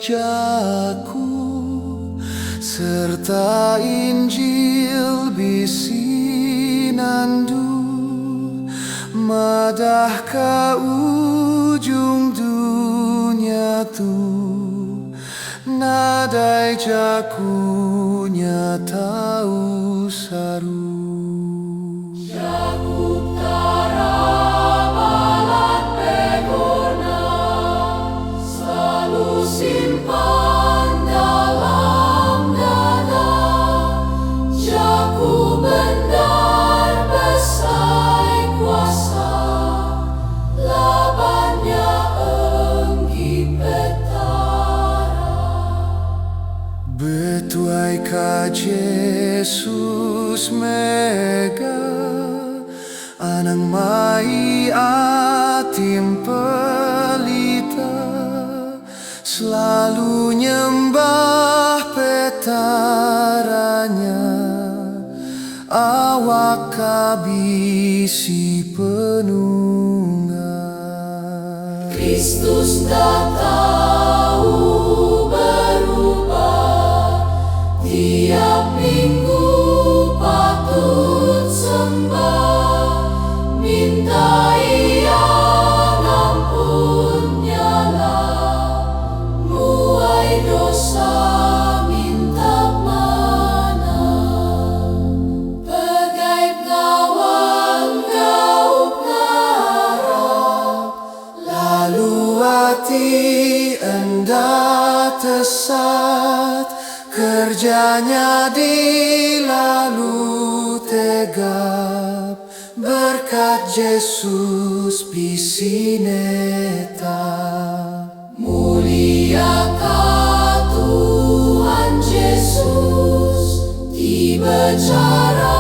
gerejaku, serta Injil bisinandu, madah ke ujung dunia tu, nadai jakunya tahu saru. Simpan dalam dada, jaku benar besai kuasa, labannya enggi petara. Betuai ka Yesus mega, anang mai atim pelita, selalu nyembah petaranya, awak kabisi penunggal. Kristus tak tahu berubah, tiap minggu patut sembah, minta Ia ngampunnya lah, muai dosa minta mana, pegai ngawang gaup ngarap, Lalu hati enda tesat, kerjanya dilalu tegap, berkat Yesus pisineta. mulia ka Tuhan Yesus, tiba cara